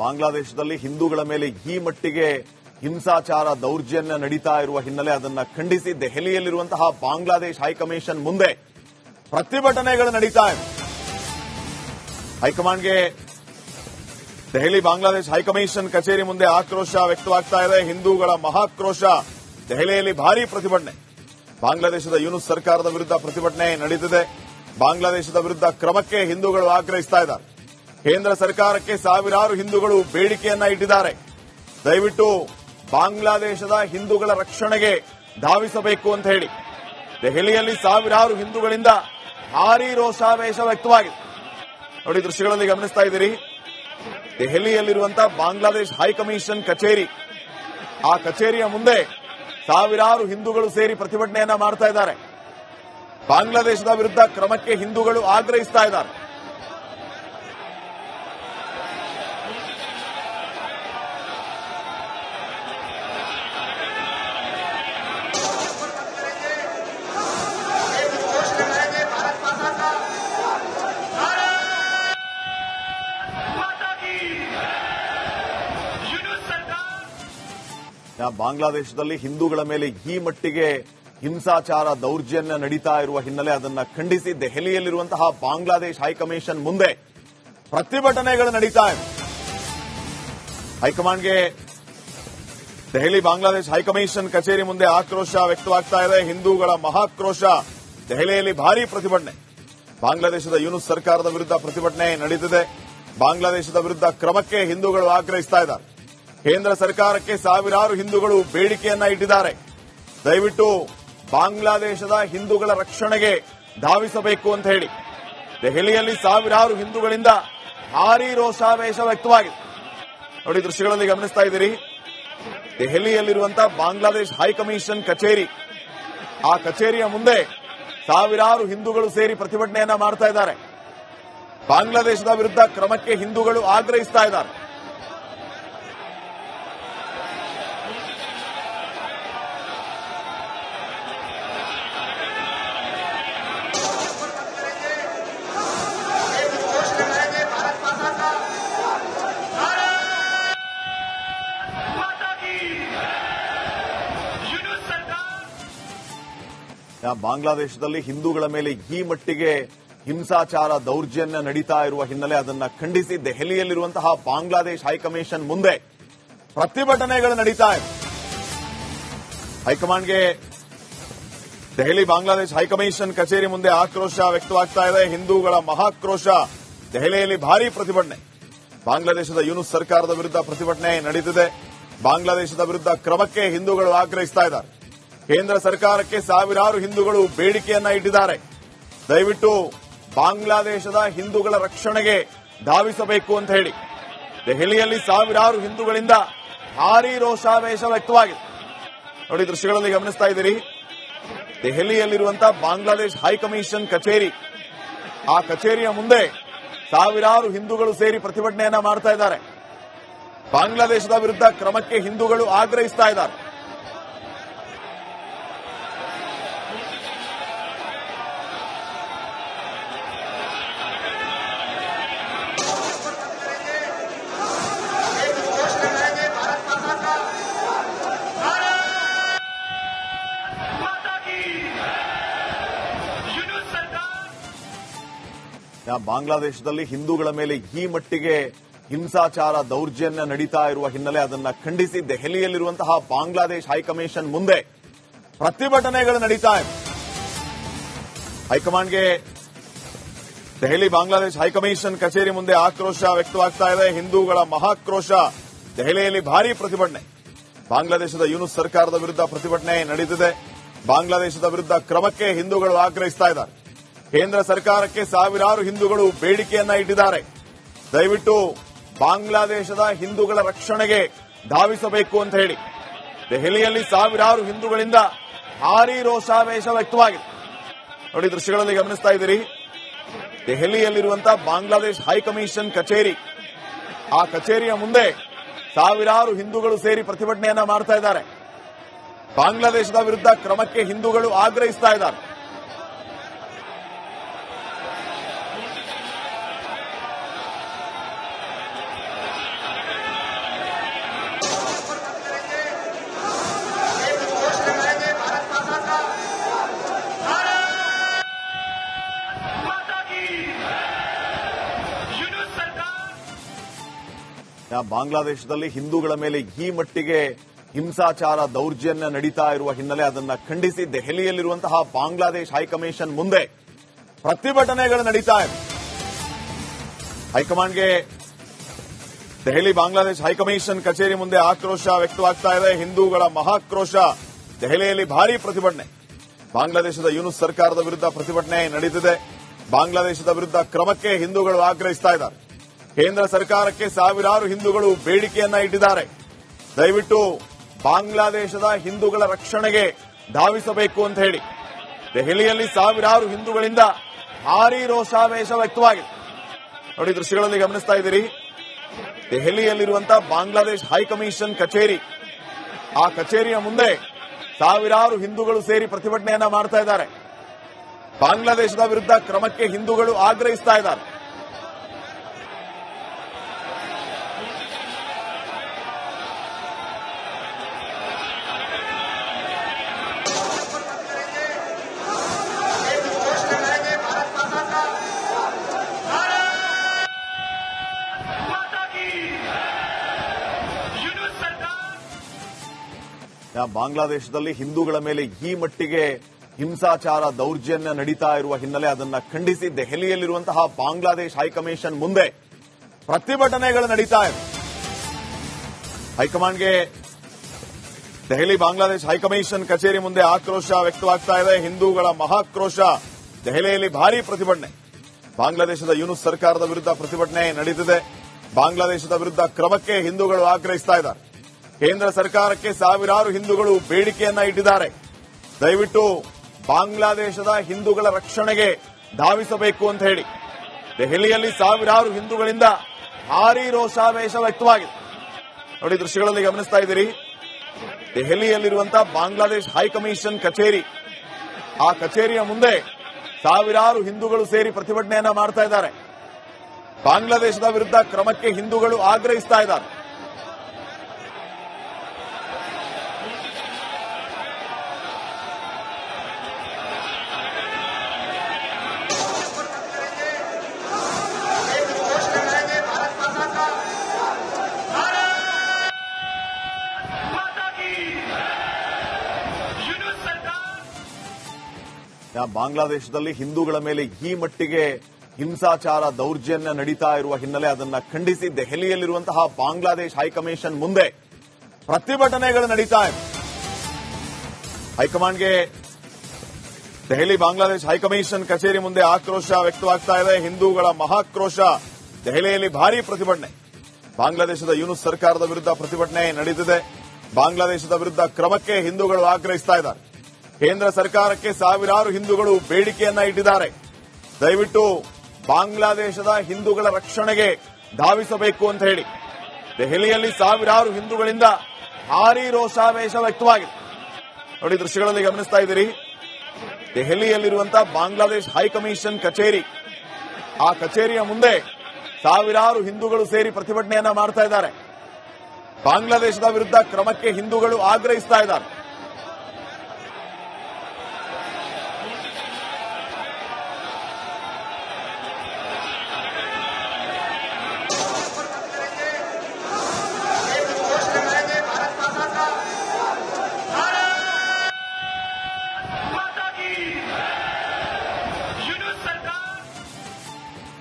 ಬಾಂಗ್ಲಾದೇಶದಲ್ಲಿ ಹಿಂದೂಗಳ ಮೇಲೆ ಈ ಮಟ್ಟಿಗೆ ಹಿಂಸಾಚಾರ ದೌರ್ಜನ್ಯ ನಡೀತಾ ಇರುವ ಹಿನ್ನೆಲೆ ಅದನ್ನ ಖಂಡಿಸಿ ದೆಹಲಿಯಲ್ಲಿರುವಂತಹ ಬಾಂಗ್ಲಾದೇಶ ಹೈಕಮಿಷನ್ ಮುಂದೆ ಪ್ರತಿಭಟನೆಗಳು ನಡೀತಾ ಇವೆ. ಹೈಕಮಾಂಡ್ಗೆ ದೆಹಲಿ ಬಾಂಗ್ಲಾದೇಶ ಹೈಕಮಿಷನ್ ಕಚೇರಿ ಮುಂದೆ ಆಕ್ರೋಶ ವ್ಯಕ್ತವಾಗ್ತಾ ಇದೆ. ಹಿಂದೂಗಳ ಮಹಾಕ್ರೋಶ. ದೆಹಲಿಯಲ್ಲಿ ಭಾರೀ ಪ್ರತಿಭಟನೆ. ಬಾಂಗ್ಲಾದೇಶದ ಯೂನುಸ್ ಸರ್ಕಾರದ ವಿರುದ್ಧ ಪ್ರತಿಭಟನೆ ನಡೆದಿದೆ. ಬಾಂಗ್ಲಾದೇಶದ ವಿರುದ್ಧ ಕ್ರಮಕ್ಕೆ ಹಿಂದೂಗಳು ಆಗ್ರಹಿಸ್ತಾ ಇದ್ದಾರೆ. ಕೇಂದ್ರ ಸರ್ಕಾರಕ್ಕೆ ಸಾವಿರಾರು ಹಿಂದೂಗಳು ಬೇಡಿಕೆಯನ್ನ ಇಟ್ಟಿದ್ದಾರೆ. ದಯವಿಟ್ಟು ಬಾಂಗ್ಲಾದೇಶದ ಹಿಂದೂಗಳ ರಕ್ಷಣೆಗೆ ಧಾವಿಸಬೇಕು ಅಂತ ಹೇಳಿ ದೆಹಲಿಯಲ್ಲಿ ಸಾವಿರಾರು ಹಿಂದೂಗಳಿಂದ ಭಾರೀ ರೋಷಾವೇಶ ವ್ಯಕ್ತವಾಗಿದೆ. ನೋಡಿ, ದೃಶ್ಯಗಳಲ್ಲಿ ಗಮನಿಸ್ತಾ ಇದ್ದೀರಿ. ದೆಹಲಿಯಲ್ಲಿರುವಂತಹ ಬಾಂಗ್ಲಾದೇಶ ಹೈಕಮಿಷನ್ ಕಚೇರಿ, ಆ ಕಚೇರಿಯ ಮುಂದೆ ಸಾವಿರಾರು ಹಿಂದೂಗಳು ಸೇರಿ ಪ್ರತಿಭಟನೆಯನ್ನ ಮಾಡ್ತಾ ಇದ್ದಾರೆ. ಬಾಂಗ್ಲಾದೇಶದ ವಿರುದ್ಧ ಕ್ರಮಕ್ಕೆ ಹಿಂದೂಗಳು ಆಗ್ರಹಿಸ್ತಾ ಇದ್ದಾರೆ. ಬಾಂಗ್ಲಾದೇಶದಲ್ಲಿ ಹಿಂದೂಗಳ ಮೇಲೆ ಈ ಮಟ್ಟಿಗೆ ಹಿಂಸಾಚಾರ ದೌರ್ಜನ್ಯ ನಡೀತಾ ಇರುವ ಹಿನ್ನೆಲೆ ಅದನ್ನ ಖಂಡಿಸಿ ದೆಹಲಿಯಲ್ಲಿರುವಂತಹ ಬಾಂಗ್ಲಾದೇಶ ಹೈಕಮಿಷನ್ ಮುಂದೆ ಪ್ರತಿಭಟನೆಗಳು ನಡೀತಾ ಇವೆ. ಹೈಕಮಾಂಡ್ಗೆ ದೆಹಲಿ ಬಾಂಗ್ಲಾದೇಶ ಹೈಕಮಿಷನ್ ಕಚೇರಿ ಮುಂದೆ ಆಕ್ರೋಶ ವ್ಯಕ್ತವಾಗ್ತಾ ಇದೆ. ಹಿಂದೂಗಳ ಮಹಾಕ್ರೋಶ. ದೆಹಲಿಯಲ್ಲಿ ಭಾರೀ ಪ್ರತಿಭಟನೆ. ಬಾಂಗ್ಲಾದೇಶದ ಯೂನುಸ್ ಸರ್ಕಾರದ ವಿರುದ್ಧ ಪ್ರತಿಭಟನೆ ನಡೆದಿದೆ. ಬಾಂಗ್ಲಾದೇಶದ ವಿರುದ್ಧ ಕ್ರಮಕ್ಕೆ ಹಿಂದೂಗಳು ಆಗ್ರಹಿಸ್ತಾ ಇದ್ದಾರೆ. ಕೇಂದ್ರ ಸರ್ಕಾರಕ್ಕೆ ಸಾವಿರಾರು ಹಿಂದೂಗಳು ಬೇಡಿಕೆಯನ್ನ ಇಟ್ಟಿದ್ದಾರೆ. ದಯವಿಟ್ಟು ಬಾಂಗ್ಲಾದೇಶದ ಹಿಂದೂಗಳ ರಕ್ಷಣೆಗೆ ಧಾವಿಸಬೇಕು ಅಂತ ಹೇಳಿ ದೆಹಲಿಯಲ್ಲಿ ಸಾವಿರಾರು ಹಿಂದೂಗಳಿಂದ ಭಾರೀ ರೋಷಾವೇಶ ವ್ಯಕ್ತವಾಗಿದೆ. ನೋಡಿ, ದೃಶ್ಯಗಳಲ್ಲಿ ಗಮನಿಸ್ತಾ ಇದ್ದೀರಿ. ದೆಹಲಿಯಲ್ಲಿರುವಂತಹ ಬಾಂಗ್ಲಾದೇಶ ಹೈಕಮಿಷನ್ ಕಚೇರಿ, ಆ ಕಚೇರಿಯ ಮುಂದೆ ಸಾವಿರಾರು ಹಿಂದೂಗಳು ಸೇರಿ ಪ್ರತಿಭಟನೆಯನ್ನ ಮಾಡ್ತಾ ಇದ್ದಾರೆ. ಬಾಂಗ್ಲಾದೇಶದ ವಿರುದ್ಧ ಕ್ರಮಕ್ಕೆ ಹಿಂದೂಗಳು ಆಗ್ರಹಿಸ್ತಾ ಇದ್ದಾರೆ. ಬಾಂಗ್ಲಾದೇಶದಲ್ಲಿ ಹಿಂದೂಗಳ ಮೇಲೆ ಈ ಮಟ್ಟಿಗೆ ಹಿಂಸಾಚಾರ ದೌರ್ಜನ್ಯ ನಡೀತಾ ಇರುವ ಹಿನ್ನೆಲೆ ಅದನ್ನ ಖಂಡಿಸಿ ದೆಹಲಿಯಲ್ಲಿರುವಂತಹ ಬಾಂಗ್ಲಾದೇಶ ಹೈಕಮಿಷನ್ ಮುಂದೆ ಪ್ರತಿಭಟನೆಗಳು ನಡೀತಾ ಇವೆ. ಹೈಕಮಾಂಡ್ಗೆ ದೆಹಲಿ ಬಾಂಗ್ಲಾದೇಶ ಹೈಕಮಿಷನ್ ಕಚೇರಿ ಮುಂದೆ ಆಕ್ರೋಶ ವ್ಯಕ್ತವಾಗ್ತಾ ಇದೆ. ಹಿಂದೂಗಳ ಮಹಾಕ್ರೋಶ. ದೆಹಲಿಯಲ್ಲಿ ಭಾರೀ ಪ್ರತಿಭಟನೆ. ಬಾಂಗ್ಲಾದೇಶದ ಯೂನುಸ್ ಸರ್ಕಾರದ ವಿರುದ್ಧ ಪ್ರತಿಭಟನೆ ನಡೆದಿದೆ. ಬಾಂಗ್ಲಾದೇಶದ ವಿರುದ್ಧ ಕ್ರಮಕ್ಕೆ ಹಿಂದೂಗಳು ಆಗ್ರಹಿಸ್ತಾ ಇದ್ದಾರೆ. ಕೇಂದ್ರ ಸರ್ಕಾರಕ್ಕೆ ಸಾವಿರಾರು ಹಿಂದೂಗಳು ಬೇಡಿಕೆಯನ್ನ ಇಟ್ಟಿದ್ದಾರೆ. ದಯವಿಟ್ಟು ಬಾಂಗ್ಲಾದೇಶದ ಹಿಂದೂಗಳ ರಕ್ಷಣೆಗೆ ಧಾವಿಸಬೇಕು ಅಂತ ಹೇಳಿ ದೆಹಲಿಯಲ್ಲಿ ಸಾವಿರಾರು ಹಿಂದೂಗಳಿಂದ ಭಾರೀ ರೋಷಾವೇಶ ವ್ಯಕ್ತವಾಗಿದೆ. ನೋಡಿ, ದೃಶ್ಯಗಳಲ್ಲಿ ಗಮನಿಸ್ತಾ ಇದ್ದೀರಿ. ದೆಹಲಿಯಲ್ಲಿರುವಂತಹ ಬಾಂಗ್ಲಾದೇಶ ಹೈಕಮಿಷನ್ ಕಚೇರಿ, ಆ ಕಚೇರಿಯ ಮುಂದೆ ಸಾವಿರಾರು ಹಿಂದೂಗಳು ಸೇರಿ ಪ್ರತಿಭಟನೆಯನ್ನ ಮಾಡ್ತಾ ಇದ್ದಾರೆ. ಬಾಂಗ್ಲಾದೇಶದ ವಿರುದ್ಧ ಕ್ರಮಕ್ಕೆ ಹಿಂದೂಗಳು ಆಗ್ರಹಿಸ್ತಾ ಇದ್ದಾರೆ. ಬಾಂಗ್ಲಾದೇಶದಲ್ಲಿ ಹಿಂದೂಗಳ ಮೇಲೆ ಈ ಮಟ್ಟಿಗೆ ಹಿಂಸಾಚಾರ ದೌರ್ಜನ್ಯ ನಡೀತಾ ಇರುವ ಹಿನ್ನೆಲೆ ಅದನ್ನ ಖಂಡಿಸಿ ದೆಹಲಿಯಲ್ಲಿರುವಂತಹ ಬಾಂಗ್ಲಾದೇಶ ಹೈಕಮಿಷನ್ ಮುಂದೆ ಪ್ರತಿಭಟನೆಗಳು ನಡೀತಾ ಇವೆ. ಹೈಕಮಾಂಡ್ಗೆ ದೆಹಲಿ ಬಾಂಗ್ಲಾದೇಶ ಹೈಕಮಿಷನ್ ಕಚೇರಿ ಮುಂದೆ ಆಕ್ರೋಶ ವ್ಯಕ್ತವಾಗ್ತಾ ಇದೆ. ಹಿಂದೂಗಳ ಮಹಾಕ್ರೋಶ. ದೆಹಲಿಯಲ್ಲಿ ಭಾರೀ ಪ್ರತಿಭಟನೆ. ಬಾಂಗ್ಲಾದೇಶದ ಯೂನುಸ್ ಸರ್ಕಾರದ ವಿರುದ್ಧ ಪ್ರತಿಭಟನೆ ನಡೆದಿದೆ. ಬಾಂಗ್ಲಾದೇಶದ ವಿರುದ್ಧ ಕ್ರಮಕ್ಕೆ ಹಿಂದೂಗಳು ಆಗ್ರಹಿಸ್ತಾ ಇದ್ದಾರೆ. ಕೇಂದ್ರ ಸರ್ಕಾರಕ್ಕೆ ಸಾವಿರಾರು ಹಿಂದೂಗಳು ಬೇಡಿಕೆಯನ್ನ ಇಟ್ಟಿದ್ದಾರೆ. ದಯವಿಟ್ಟು ಬಾಂಗ್ಲಾದೇಶದ ಹಿಂದೂಗಳ ರಕ್ಷಣೆಗೆ ಧಾವಿಸಬೇಕು ಅಂತ ಹೇಳಿ ದೆಹಲಿಯಲ್ಲಿ ಸಾವಿರಾರು ಹಿಂದೂಗಳಿಂದ ಭಾರೀ ರೋಷಾವೇಶ ವ್ಯಕ್ತವಾಗಿದೆ. ನೋಡಿ, ದೃಶ್ಯಗಳಲ್ಲಿ ಗಮನಿಸ್ತಾ ಇದ್ದೀರಿ. ದೆಹಲಿಯಲ್ಲಿರುವಂತಹ ಬಾಂಗ್ಲಾದೇಶ ಹೈಕಮಿಷನ್ ಕಚೇರಿ, ಆ ಕಚೇರಿಯ ಮುಂದೆ ಸಾವಿರಾರು ಹಿಂದೂಗಳು ಸೇರಿ ಪ್ರತಿಭಟನೆಯನ್ನ ಮಾಡ್ತಾ ಇದ್ದಾರೆ. ಬಾಂಗ್ಲಾದೇಶದ ವಿರುದ್ಧ ಕ್ರಮಕ್ಕೆ ಹಿಂದೂಗಳು ಆಗ್ರಹಿಸ್ತಾ ಇದ್ದಾರೆ. ಬಾಂಗ್ಲಾದೇಶದಲ್ಲಿ ಹಿಂದೂಗಳ ಮೇಲೆ ಈ ಮಟ್ಟಿಗೆ ಹಿಂಸಾಚಾರ ದೌರ್ಜನ್ಯ ನಡೀತಾ ಇರುವ ಹಿನ್ನೆಲೆ ಅದನ್ನ ಖಂಡಿಸಿ ದೆಹಲಿಯಲ್ಲಿರುವಂತಹ ಬಾಂಗ್ಲಾದೇಶ ಹೈಕಮಿಷನ್ ಮುಂದೆ ಪ್ರತಿಭಟನೆಗಳು ನಡೀತಾ ಇದೆ. ಹೈಕಮಾಂಡ್ಗೆ ದೆಹಲಿ ಬಾಂಗ್ಲಾದೇಶ ಹೈಕಮಿಷನ್ ಕಚೇರಿ ಮುಂದೆ ಆಕ್ರೋಶ ವ್ಯಕ್ತವಾಗ್ತಾ ಇದೆ. ಹಿಂದೂಗಳ ಮಹಾಕ್ರೋಶ. ದೆಹಲಿಯಲ್ಲಿ ಭಾರೀ ಪ್ರತಿಭಟನೆ. ಬಾಂಗ್ಲಾದೇಶದ ಯೂನುಸ್ ಸರ್ಕಾರದ ವಿರುದ್ಧ ಪ್ರತಿಭಟನೆ ನಡೆದಿದೆ. ಬಾಂಗ್ಲಾದೇಶದ ವಿರುದ್ಧ ಕ್ರಮಕ್ಕೆ ಹಿಂದೂಗಳು ಆಗ್ರಹಿಸ್ತಾ ಇದ್ದಾರೆ. ಕೇಂದ್ರ ಸರ್ಕಾರಕ್ಕೆ ಸಾವಿರಾರು ಹಿಂದೂಗಳು ಬೇಡಿಕೆಯನ್ನ ಇಟ್ಟಿದ್ದಾರೆ. ದಯವಿಟ್ಟು ಬಾಂಗ್ಲಾದೇಶದ ಹಿಂದೂಗಳ ರಕ್ಷಣೆಗೆ ಧಾವಿಸಬೇಕು ಅಂತ ಹೇಳಿ ದೆಹಲಿಯಲ್ಲಿ ಸಾವಿರಾರು ಹಿಂದೂಗಳಿಂದ ಭಾರೀ ರೋಷಾವೇಶ ವ್ಯಕ್ತವಾಗಿದೆ. ನೋಡಿ, ದೃಶ್ಯಗಳಲ್ಲಿ ಗಮನಿಸ್ತಾ ಇದ್ದೀರಿ. ದೆಹಲಿಯಲ್ಲಿರುವಂತಹ ಬಾಂಗ್ಲಾದೇಶ ಹೈಕಮಿಷನ್ ಕಚೇರಿ, ಆ ಕಚೇರಿಯ ಮುಂದೆ ಸಾವಿರಾರು ಹಿಂದೂಗಳು ಸೇರಿ ಪ್ರತಿಭಟನೆಯನ್ನ ಮಾಡ್ತಾ ಇದ್ದಾರೆ. ಬಾಂಗ್ಲಾದೇಶದ ವಿರುದ್ಧ ಕ್ರಮಕ್ಕೆ ಹಿಂದೂಗಳು ಆಗ್ರಹಿಸ್ತಾ ಇದ್ದಾರೆ. ಬಾಂಗ್ಲಾದೇಶದಲ್ಲಿ ಹಿಂದೂಗಳ ಮೇಲೆ ಈ ಮಟ್ಟಿಗೆ ಹಿಂಸಾಚಾರ ದೌರ್ಜನ್ಯ ನಡೀತಾ ಇರುವ ಹಿನ್ನೆಲೆ ಅದನ್ನ ಖಂಡಿಸಿ ದೆಹಲಿಯಲ್ಲಿರುವಂತಹ ಬಾಂಗ್ಲಾದೇಶ ಹೈಕಮಿಷನ್ ಮುಂದೆ ಪ್ರತಿಭಟನೆಗಳು ನಡೀತಾ ಇದೆ. ಹೈಕಮಾಂಡ್ಗೆ ದೆಹಲಿ ಬಾಂಗ್ಲಾದೇಶ ಹೈಕಮಿಷನ್ ಕಚೇರಿ ಮುಂದೆ ಆಕ್ರೋಶ ವ್ಯಕ್ತವಾಗ್ತಾ ಇದೆ. ಹಿಂದೂಗಳ ಮಹಾಕ್ರೋಶ. ದೆಹಲಿಯಲ್ಲಿ ಭಾರೀ ಪ್ರತಿಭಟನೆ. ಬಾಂಗ್ಲಾದೇಶದ ಯೂನುಸ್ ಸರ್ಕಾರದ ವಿರುದ್ಧ ಪ್ರತಿಭಟನೆ ನಡೆದಿದೆ. ಬಾಂಗ್ಲಾದೇಶದ ವಿರುದ್ಧ ಕ್ರಮಕ್ಕೆ ಹಿಂದೂಗಳು ಆಗ್ರಹಿಸ್ತಾ ಇದ್ದಾರೆ. ಕೇಂದ್ರ ಸರ್ಕಾರಕ್ಕೆ ಸಾವಿರಾರು ಹಿಂದೂಗಳು ಬೇಡಿಕೆಯನ್ನ ಇಟ್ಟಿದ್ದಾರೆ. ದಯವಿಟ್ಟು ಬಾಂಗ್ಲಾದೇಶದ ಹಿಂದೂಗಳ ರಕ್ಷಣೆಗೆ ಧಾವಿಸಬೇಕು ಅಂತ ಹೇಳಿ ದೆಹಲಿಯಲ್ಲಿ ಸಾವಿರಾರು ಹಿಂದೂಗಳಿಂದ ಭಾರೀ ರೋಷಾವೇಶ ವ್ಯಕ್ತವಾಗಿದೆ. ನೋಡಿ, ದೃಶ್ಯಗಳಲ್ಲಿ ಗಮನಿಸ್ತಾ ಇದ್ದೀರಿ. ದೆಹಲಿಯಲ್ಲಿರುವಂತಹ ಬಾಂಗ್ಲಾದೇಶ ಹೈಕಮಿಷನ್ ಕಚೇರಿ, ಆ ಕಚೇರಿಯ ಮುಂದೆ ಸಾವಿರಾರು ಹಿಂದೂಗಳು ಸೇರಿ ಪ್ರತಿಭಟನೆಯನ್ನ ಮಾಡ್ತಾ ಇದ್ದಾರೆ. ಬಾಂಗ್ಲಾದೇಶದ ವಿರುದ್ಧ ಕ್ರಮಕ್ಕೆ ಹಿಂದೂಗಳು ಆಗ್ರಹಿಸ್ತಾ ಇದ್ದಾರೆ. ಬಾಂಗ್ಲಾದೇಶದಲ್ಲಿ ಹಿಂದೂಗಳ ಮೇಲೆ ಈ ಮಟ್ಟಿಗೆ ಹಿಂಸಾಚಾರ ದೌರ್ಜನ್ಯ ನಡೀತಾ ಇರುವ ಹಿನ್ನೆಲೆ ಅದನ್ನ ಖಂಡಿಸಿ ದೆಹಲಿಯಲ್ಲಿರುವಂತಹ ಬಾಂಗ್ಲಾದೇಶ ಹೈಕಮಿಷನ್ ಮುಂದೆ ಪ್ರತಿಭಟನೆಗಳು ನಡೀತಾ ಇದೆ. ಹೈಕಮಾಂಡ್ಗೆ ದೆಹಲಿ ಬಾಂಗ್ಲಾದೇಶ ಹೈಕಮಿಷನ್ ಕಚೇರಿ ಮುಂದೆ ಆಕ್ರೋಶ ವ್ಯಕ್ತವಾಗ್ತಾ ಇದೆ. ಹಿಂದೂಗಳ ಮಹಾಕ್ರೋಶ. ದೆಹಲಿಯಲ್ಲಿ ಭಾರೀ ಪ್ರತಿಭಟನೆ. ಬಾಂಗ್ಲಾದೇಶದ ಯೂನುಸ್ ಸರ್ಕಾರದ ವಿರುದ್ಧ ಪ್ರತಿಭಟನೆ ನಡೆದಿದೆ. ಬಾಂಗ್ಲಾದೇಶದ ವಿರುದ್ಧ ಕ್ರಮಕ್ಕೆ ಹಿಂದೂಗಳು ಆಗ್ರಹಿಸ್ತಾ ಇದ್ದಾರೆ. ಕೇಂದ್ರ ಸರ್ಕಾರಕ್ಕೆ ಸಾವಿರಾರು ಹಿಂದೂಗಳು ಬೇಡಿಕೆಯನ್ನ ಇಟ್ಟಿದ್ದಾರೆ. ದಯವಿಟ್ಟು ಬಾಂಗ್ಲಾದೇಶದ ಹಿಂದೂಗಳ ರಕ್ಷಣೆಗೆ ಧಾವಿಸಬೇಕು ಅಂತ ಹೇಳಿ ದೆಹಲಿಯಲ್ಲಿ ಸಾವಿರಾರು ಹಿಂದೂಗಳಿಂದ ಭಾರೀ ರೋಷಾವೇಶ ವ್ಯಕ್ತವಾಗಿದೆ. ನೋಡಿ, ದೃಶ್ಯಗಳಲ್ಲಿ ಗಮನಿಸ್ತಾ ಇದ್ದೀರಿ. ದೆಹಲಿಯಲ್ಲಿರುವಂತಹ ಬಾಂಗ್ಲಾದೇಶ ಹೈಕಮಿಷನ್ ಕಚೇರಿ, ಆ ಕಚೇರಿಯ ಮುಂದೆ ಸಾವಿರಾರು ಹಿಂದೂಗಳು ಸೇರಿ ಪ್ರತಿಭಟನೆಯನ್ನ ಮಾಡ್ತಾ ಇದ್ದಾರೆ. ಬಾಂಗ್ಲಾದೇಶದ ವಿರುದ್ಧ ಕ್ರಮಕ್ಕೆ ಹಿಂದೂಗಳು ಆಗ್ರಹಿಸ್ತಾ ಇದ್ದಾರೆ.